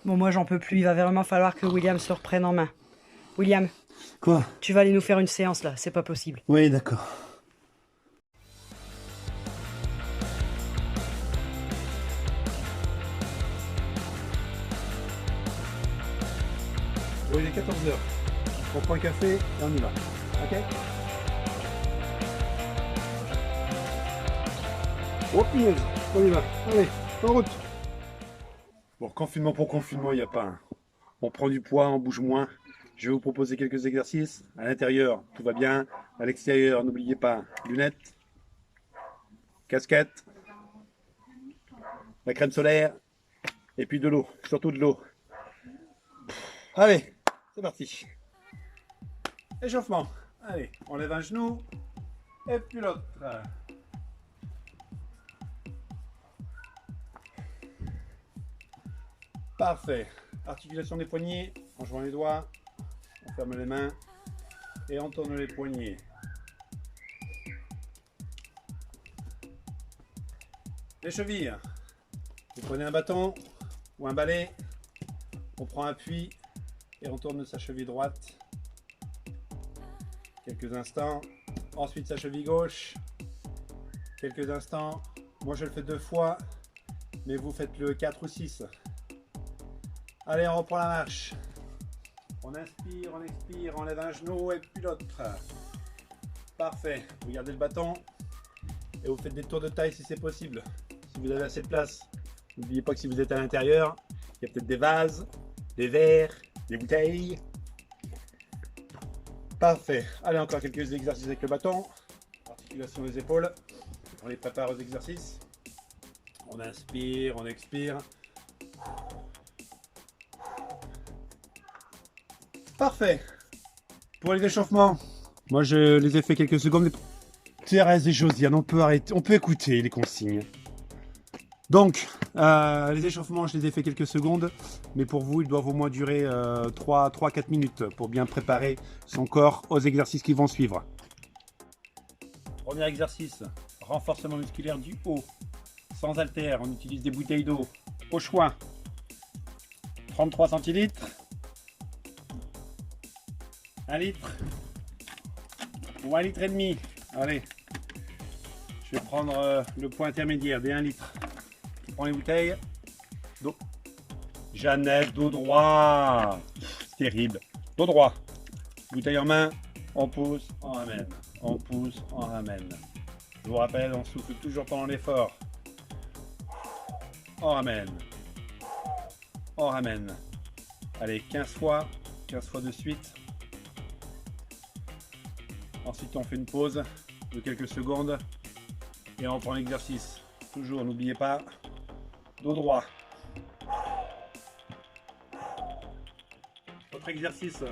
Bon, moi j'en peux plus, il va vraiment falloir que William se reprenne en main. William, Quoi? tu vas aller nous faire une séance là, c'est pas possible. Oui, d'accord. Oui, il est 14h. On prend un café et on y va. Ok? Oh punaise, on y va. Allez, en route. Bon, confinement pour confinement, il n'y a pas un. On prend du poids, on bouge moins. Je vais vous proposer quelques exercices. À l'intérieur, tout va bien. À l'extérieur, n'oubliez pas, lunettes, casquette, la crème solaire et puis de l'eau. Surtout de l'eau. Allez, c'est parti. Échauffement. Allez, on lève un genou et puis l'autre. Parfait. Articulation des poignets. On joint les doigts. On ferme les mains et on tourne les poignets. Les chevilles. Vous prenez un bâton ou un balai. On prend appui et on tourne sa cheville droite. Quelques instants. Ensuite sa cheville gauche. Quelques instants. Moi je le fais 2 fois, mais vous faites-le 4 ou 6. Allez, on reprend la marche. On inspire, on expire, on lève un genou et puis l'autre. Parfait. Vous gardez le bâton et vous faites des tours de taille si c'est possible. Si vous avez assez de place. N'oubliez pas que si vous êtes à l'intérieur, il y a peut-être des vases, des verres, des bouteilles. Parfait. Allez, encore quelques exercices avec le bâton. Articulation des épaules. On les prépare aux exercices. On inspire, on expire. Parfait. Pour les échauffements, moi je les ai fait quelques secondes. Thérèse et Josiane, on peut arrêter, on peut écouter les consignes. Donc, les échauffements, je les ai fait quelques secondes, mais pour vous, ils doivent au moins durer 3-4 minutes pour bien préparer son corps aux exercices qui vont suivre. Premier exercice, renforcement musculaire du haut. Sans haltère, on utilise des bouteilles d'eau. Au choix, 33 centilitres, 1 litre ou 1 litre et demi. Allez, je vais prendre le poids intermédiaire des 1 litre. Je prends les bouteilles d'eau. Jeannette, dos droit. C'est terrible. Dos droit. Bouteille en main, on pousse, on ramène. On pousse, on ramène. Je vous rappelle, on souffle toujours pendant l'effort. On ramène. On ramène. Allez, 15 fois de suite. Ensuite, on fait une pause de quelques secondes et on reprend l'exercice. Toujours, n'oubliez pas, dos droit. Autre exercice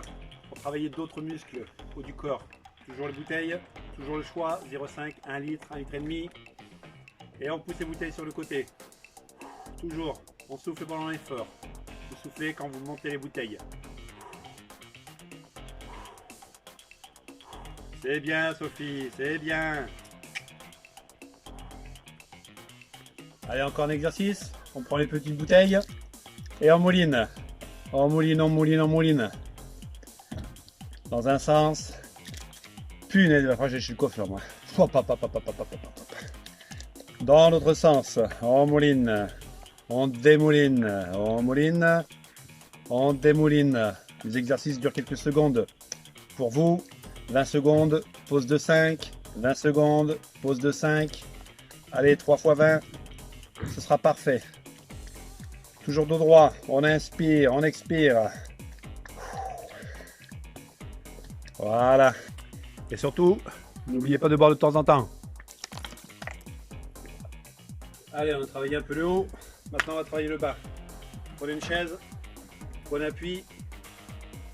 pour travailler d'autres muscles haut du corps. Toujours les bouteilles, toujours le choix, 0,5, 1 litre, 1 litre et demi. Et on pousse les bouteilles sur le côté. Toujours, on souffle pendant l'effort. Vous soufflez quand vous montez les bouteilles. C'est bien Sophie, c'est bien. Allez, encore un exercice. On prend les petites bouteilles et on mouline. On mouline, on mouline, on mouline. Dans un sens. Punaise, après je suis le coiffeur moi. Hop, hop, hop, hop, hop, hop, hop, hop. Dans l'autre sens, on mouline, on démouline, on mouline, on démouline. Les exercices durent quelques secondes. Pour vous, 20 secondes, pause de 5, 20 secondes, pause de 5. Allez, 3 fois 20, ce sera parfait. Toujours dos droit, on inspire, on expire. Voilà. Et surtout, n'oubliez pas de boire de temps en temps. Allez, on a travaillé un peu le haut. Maintenant, on va travailler le bas. Prenez une chaise, bon appui.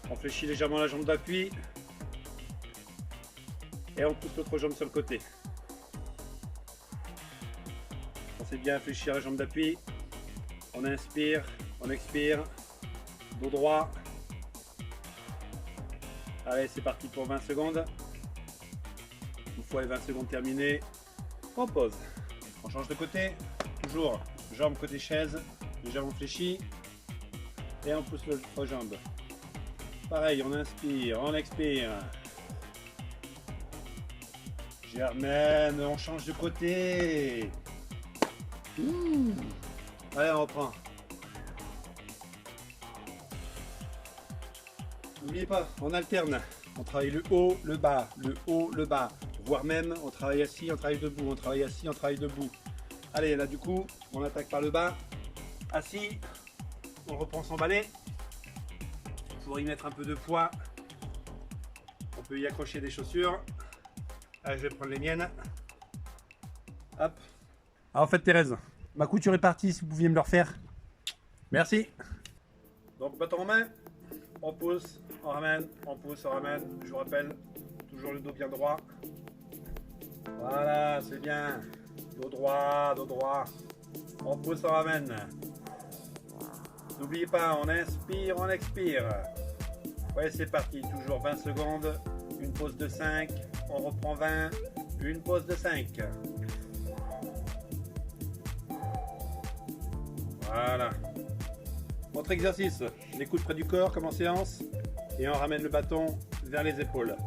On fléchit légèrement la jambe d'appui. Et on pousse l'autre jambe sur le côté. Pensez bien à fléchir la jambe d'appui. On inspire, on expire. Dos droit. Allez, c'est parti pour 20 secondes. Une fois les 20 secondes terminées, on pose. On change de côté. Toujours jambe côté chaise, légèrement fléchie. Et on pousse aux jambes. Pareil, on inspire, on expire. Germaine, on change de côté. Allez, on reprend. N'oubliez pas, on alterne. On travaille le haut, le bas, voire même on travaille assis, on travaille debout, on travaille assis, on travaille debout. Allez, là du coup, on attaque par le bas, assis, on reprend son balai. Pour y mettre un peu de poids, on peut y accrocher des chaussures. Allez, je vais prendre les miennes. Hop. Alors en fait, Thérèse, ma couture est partie, si vous pouviez me le refaire. Merci. Donc, bâton en main, on pousse, on ramène, on pousse, on ramène. Je vous rappelle, toujours le dos bien droit. Voilà, c'est bien. Dos droit, dos droit. On pousse, on ramène. N'oubliez pas, on inspire, on expire. Ouais, c'est parti. Toujours 20 secondes. Une pause de 5. On reprend 20. Une pause de 5. Voilà. Autre exercice. Les coudes près du corps comme en séance. Et on ramène le bâton vers les épaules.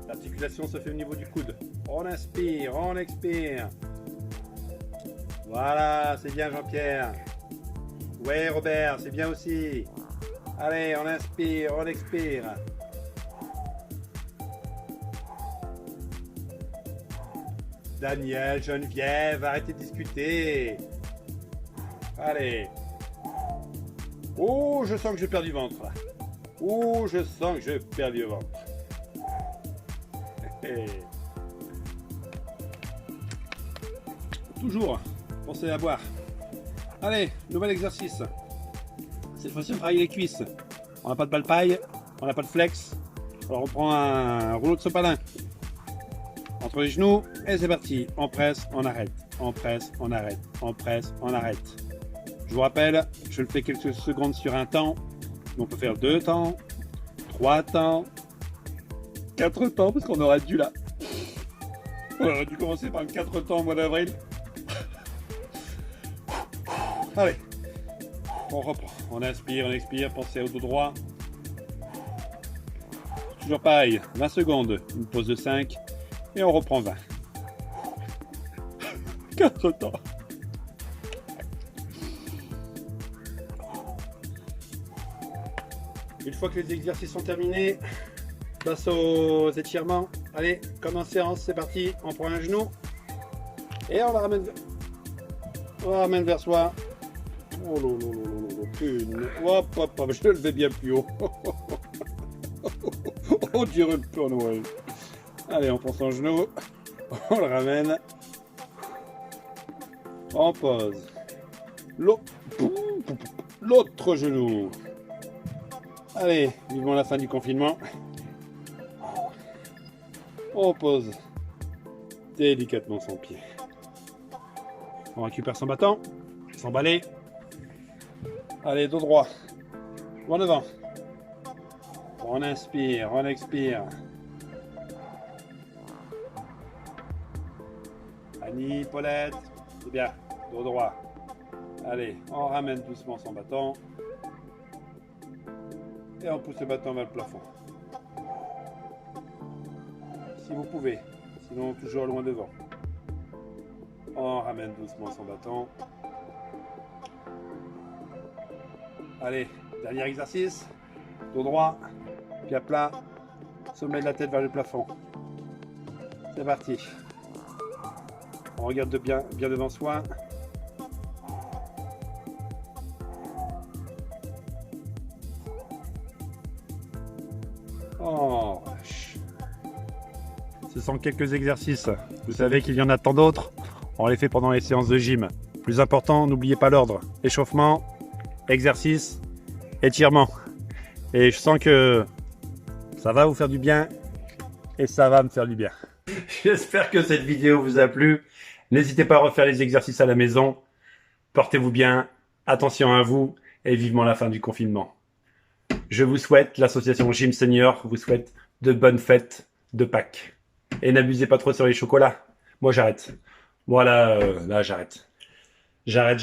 L'articulation se fait au niveau du coude. On inspire, on expire. Voilà, c'est bien Jean-Pierre. Ouais Robert, c'est bien aussi. Allez, on inspire, on expire. Daniel, Geneviève, arrêtez de discuter. Allez. Oh, je sens que je perds du ventre. Oh, je sens que je perds du ventre. Toujours, pensez à boire. Allez, nouvel exercice. Cette fois-ci, on travaille les cuisses. On n'a pas de balle paille, on n'a pas de flex. Alors on prend un rouleau de sopalin entre les genoux et c'est parti. On presse, on arrête. On presse, on arrête. On presse, on arrête. Je vous rappelle, je le fais quelques secondes sur un temps. On peut faire 2 temps, 3 temps, 4 temps parce qu'on aurait dû là. On aurait dû commencer par 4 temps au mois d'avril. Allez, on reprend, on inspire, on expire, pensez au dos droit. Toujours pareil, 20 secondes, une pause de 5 et on reprend 20. 4 temps. Une fois que les exercices sont terminés, place aux étirements. Allez, comme en séance, c'est parti. On prend un genou et on la ramène vers soi. Oh là là là là là, punaise. Hop, hop, hop, je le fais bien plus haut. On dirait le Père Noël. Allez, on prend son genou, on le ramène. On pose. L'autre genou. Allez, vivement la fin du confinement. On pose délicatement son pied. On récupère son bâton, son balai. Allez, dos droit. En devant. On inspire, on expire. Annie, Paulette, c'est bien. Dos droit. Allez, on ramène doucement son bâton. Et on pousse le bâton vers le plafond. Si vous pouvez, sinon toujours loin devant. On ramène doucement son bâton. Allez, dernier exercice. Dos droit, pied à plat, sommet de la tête vers le plafond. C'est parti. On regarde bien devant soi. Oh, relâche. Ce sont quelques exercices. Vous savez qu'il y en a tant d'autres. On les fait pendant les séances de gym. Plus important, n'oubliez pas l'ordre. Échauffement, exercice, étirement. Et je sens que ça va vous faire du bien et ça va me faire du bien. J'espère que cette vidéo vous a plu. N'hésitez pas à refaire les exercices à la maison. Portez-vous bien, attention à vous et vivement la fin du confinement. Je vous souhaite, l'association Gym Senior vous souhaite de bonnes fêtes de Pâques. Et n'abusez pas trop sur les chocolats. Moi j'arrête. Voilà, là j'arrête. J'arrête.